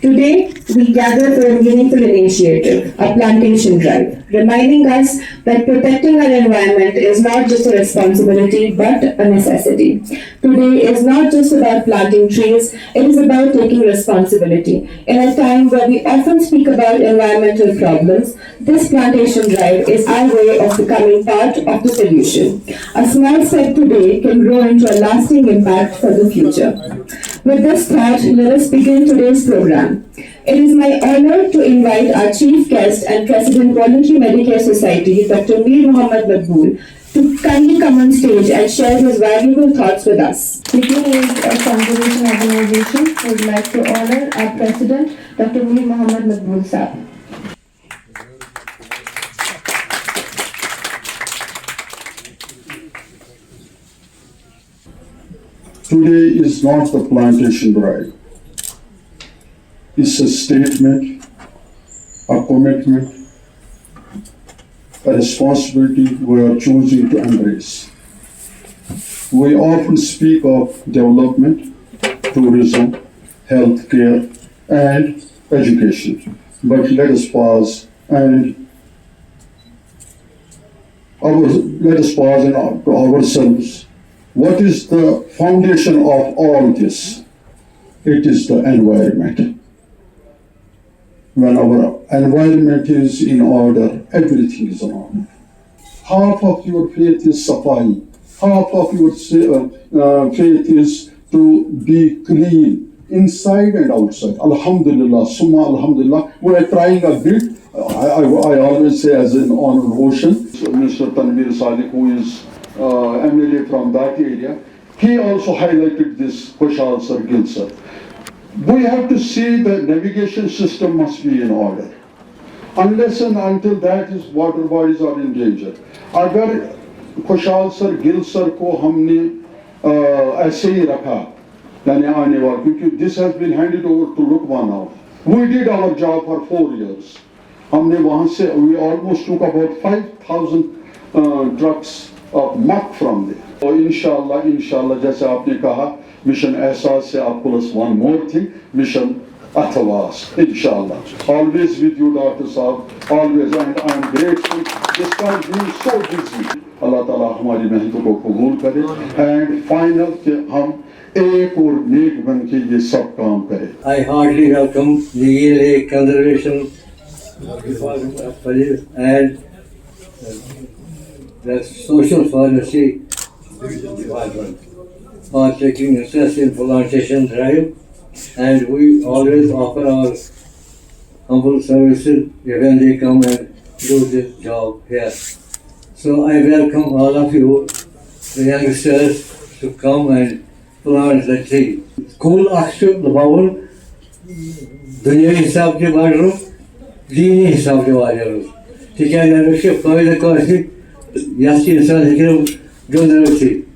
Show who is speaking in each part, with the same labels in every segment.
Speaker 1: Today, we gather for a meaningful initiative, a plantation drive, reminding us that protecting our environment is not just a responsibility but a necessity. Today is not just about planting trees, it is about taking responsibility. In a time where we often speak about environmental problems, this plantation drive is our way of becoming part of the solution. A small step today can grow into a lasting impact for the future. With this thought, let us begin today's program. It is my honor to invite our chief guest and President Voluntary Medicare Society, Dr. Mir Mohammad Maqbool, to kindly come on stage and share his valuable thoughts with us. Beginning with a conservation organization, we would like to honor our President, Dr. Mir Mohammad Maqbool Sahab.
Speaker 2: Today is not the plantation drive. It's a statement, a commitment, a responsibility we are choosing to embrace. We often speak of development, tourism, healthcare, and education. But let us pause and to ourselves. What is the foundation of all this? It is the environment. When our environment is in order, everything is in order. Half of your faith is safai. Half of your faith is to be clean, inside and outside. Alhamdulillah, summa alhamdulillah. We are trying a bit. I always say as an on an ocean. So Mr. Tanveer Sadiq, who is MLA from that area, he also highlighted this Khushal sir, Gil sir. We have to see the navigation system must be in order. Unless and until that is, water bodies are in danger. अगर खुशहाल sir Gill sir को हमने ऐसे ही रखा यानी आने वाला, क्योंकि this has been handed over to Lukman now. We did our job for 4 years. हमने वहाँ से we almost took about 5,000 trucks of muck from there. और इंशाल्लाह जैसे आपने कहा मिशन एहसास से आप plus one more thing mission अथवास इंशाल्लाह. Always with you Dr. Saab, always, and I am grateful. This time being so busy. Allah ताला हमारी मेहनतों को कबूल करे and final कि हम एक और नेक बन के ये सब काम करें.
Speaker 3: I heartily welcome the ELA Conservation and the Social Pharmacy Department for taking interest in plantation drive, and we always offer our humble services when they come and do this job here. So I welcome all of you, the youngsters, to come and plant the tree. School akşu labavul dünya hesabı varır, dini hesabı varır. Tikenler şu fayda karşı yaşlı insan hekimler gönderir.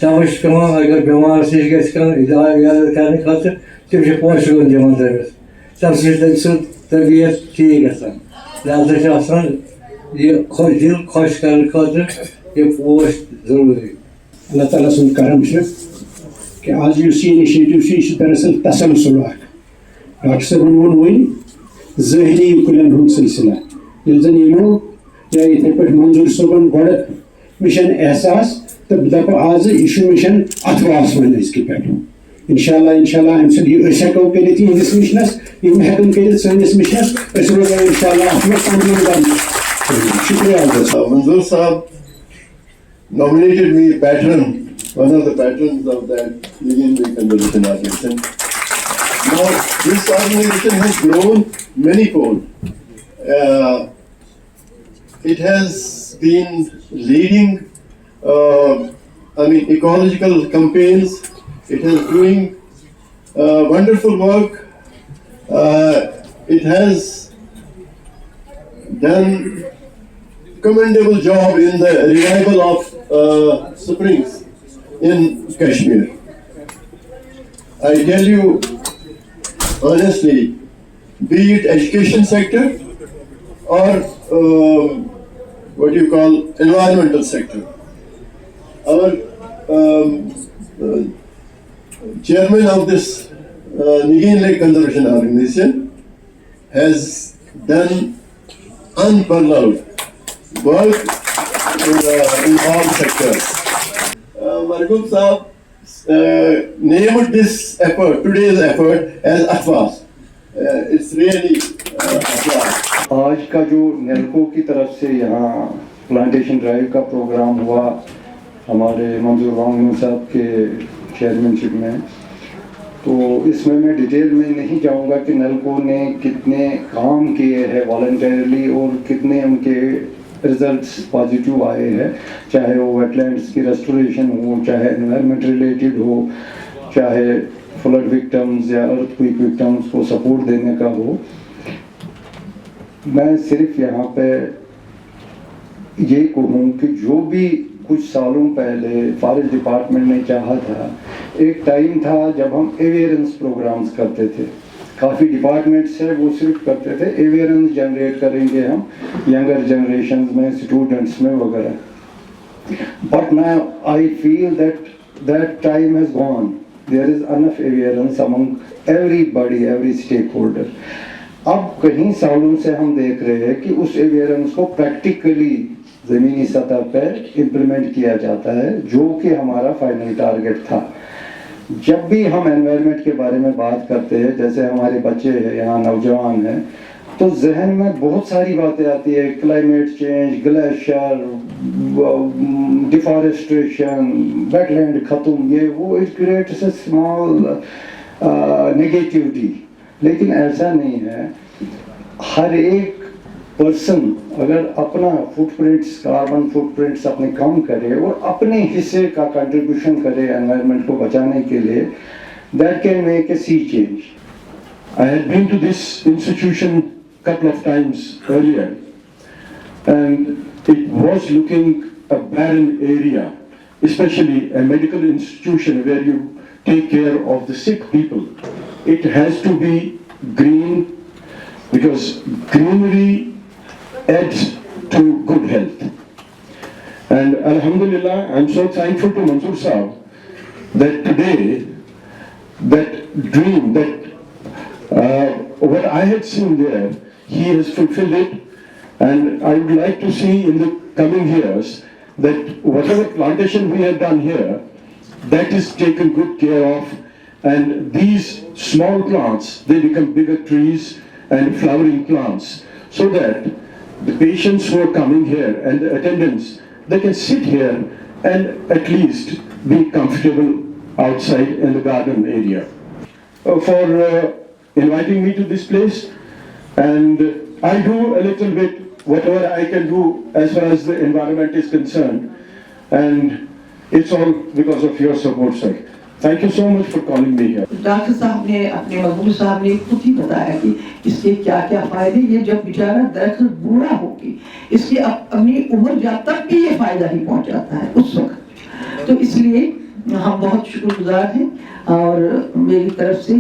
Speaker 3: Savaş kama agar बीमार से इसका इलाज करने खातिर सिर्फ post गंजमंदर सबसे तबीयत ठीक है सर लालच आसान ये खुश दिल खुश करने खातिर ये पोस्ट जरूरी.
Speaker 4: Allah Ta'ala sun karam se कि आज इस इनिशिएटिव से इस दरअसल तसलसल डॉक्टर साहब वन ज़हनी कुलन हुन सिलसिला यलजन यनो या इथे पर मंजूर सबन गड मिशन एहसास तब दप आज इशू मिशन अथवास वन इसके पे इंशाल्लाह हम सब ये शको के लिए इस मिशनस ये हेकन के लिए सनिस मिशनस इसरो इंशाल्लाह अपना काम करेंगे. शुक्रिया.
Speaker 5: Manzoor Saab nominated me patron, one of the patrons of that Union Conservation Organization. Now, this organization has grown many-fold. It has been leading, ecological campaigns. It is doing wonderful work. It has done commendable job in the revival of springs in Kashmir. I tell you honestly, be it education sector or what you call environmental sector, our chairman of this Nigin Lake Conservation Organization has done unparalleled work in all sectors. Marhum Saab named this effort, today's effort, as Atwas. It's really applause.
Speaker 6: آج کا جو نیلکو کی طرف سے یہاں plantation drive کا programme ہوا ہمارے منظور وانگنو صاحب کے چیئرمین شپ میں، تو اس میں ڈیٹیل میں نہیں جاؤں گا کہ نیلکو نے کتنے کام کیے ہیں والنٹیرلی اور کتنے ان کے ریزلٹس پازیٹیو آئے ہیں، چاہے وہ ویٹ لینڈس کی ریسٹوریشن ہو، چاہے انوائرمنٹ ریلیٹڈ ہو، چاہے فلڈ وکٹمز یا ارتھ کوئک وکٹمز کو سپورٹ دینے کا ہو۔ میں صرف یہاں پہ یہ کہوں کہ جو بھی کچھ سالوں پہلے فارسٹ ڈپارٹمنٹ نے چاہا تھا، ایک ٹائم تھا جب ہم اویئرنس پروگرامز کرتے تھے، کافی ڈپارٹمنٹس ہیں وہ صرف کرتے تھے اویئرنس جنریٹ کریں گے ہم ینگر جنریشنز میں، اسٹوڈنٹس میں وغیرہ، but now I feel that time has gone. There is enough awareness among everybody, every stakeholder. اب کہیں سالوں سے ہم دیکھ رہے ہیں کہ اس اویئرنس کو پریکٹیکلی زمینی سطح پہ امپلیمنٹ کیا جاتا ہے، جو کہ ہمارا فائنل ٹارگٹ تھا۔ جب بھی ہم انوائرمنٹ کے بارے میں بات کرتے ہیں، جیسے ہمارے بچے ہیں یہاں نوجوان ہیں، تو ذہن میں بہت ساری باتیں آتی ہے، climate change, glacier, deforestation, wetland ختم، یہ وہ it creates a small negativity, لیکن ایسا نہیں ہے۔ ہر ایک پرسن اگر اپنا footprints, carbon footprints اپنے کم کرے اور اپنے حصے کا کنٹریبیوشن کرے انوائرمنٹ کو بچانے کے لیے، that can make a sea change.
Speaker 4: I had been to this institution couple of times earlier, and it was looking a barren area, especially a medical institution where you take care of the sick people. It has to be green because greenery adds to good health. And Alhamdulillah, I'm so thankful to Mansoor Saab that today that dream, what I had seen there, he has fulfilled it, and I would like to see in the coming years that whatever plantation we have done here, that is taken good care of, and these small plants, they become bigger trees and flowering plants, so that the patients who are coming here and the attendants, they can sit here and at least be comfortable outside in the garden area. For inviting me to this place, and I do a little bit whatever I can do as far as the environment is concerned, and it's all because of your support, sir. Thank you so much for calling me here.
Speaker 7: Doctor صاحب نے اپنے مقبول صاحب نے خود ہی بتایا کہ اس کے کیا کیا فائدے، یہ جب بیچارہ درخت بوڑھا ہوگی اس کی اپنی عمر جب تک بھی یہ فائدہ ہی پہنچاتا ہے اس وقت، تو اس لیے ہم بہت شکر گزار ہیں، اور میری طرف سے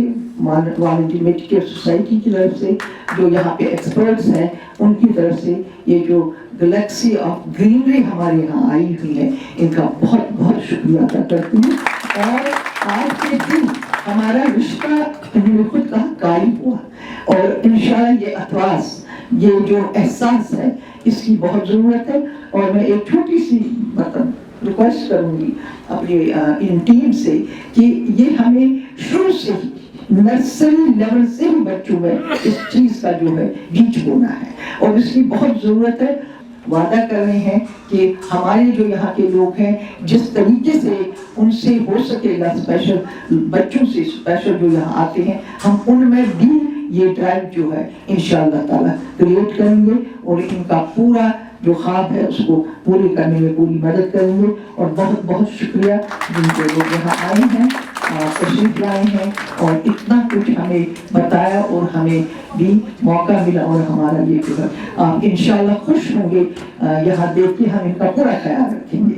Speaker 7: والنٹی میڈیکل سوسائٹی کی طرف سے جو یہاں پہ ایکسپرٹس ہیں ان کی طرف سے یہ جو گلیکسی آف گرینری ہمارے یہاں آئی ہوئی ہے، ان کا بہت بہت شکریہ ادا کرتی ہوں۔ اور آج کے دن ہمارا رشتہ انہوں نے خود کہا قائم ہوا، اور انشاءاللہ یہ اتواس، یہ جو احساس ہے اس کی بہت ضرورت ہے، اور میں ایک چھوٹی سی ریکویسٹ کروں گی اپنی ان ٹیم سے کہ یہ ہمیں شروع سے ہی نرسری لیول سے ہی بچوں میں اس چیز کا جو ہے بیج بونا ہے، اور اس کی بہت ضرورت ہے۔ وعدہ کر رہے ہیں کہ ہمارے جو یہاں کے لوگ ہیں جس طریقے سے ان سے ہو سکے گا اسپیشل بچوں سے اسپیشل جو یہاں آتے ہیں، ہم ان میں بھی یہ ڈرائیو جو ہے انشاءاللہ تعالیٰ کریٹ کریں گے، اور ان کا پورا جو خواب ہے اس کو پورے کرنے میں پوری مدد کریں گے۔ اور بہت بہت شکریہ جن کے لوگ یہاں آئے ہیں، تشریف لائے ہیں، اور اتنا کچھ ہمیں بتایا، اور ہمیں بھی موقع ملا، اور ہمارا یہ جو ہے آپ انشاءاللہ خوش ہوں گے یہاں دیکھ کے، ہم ان کا پورا خیال رکھیں گے۔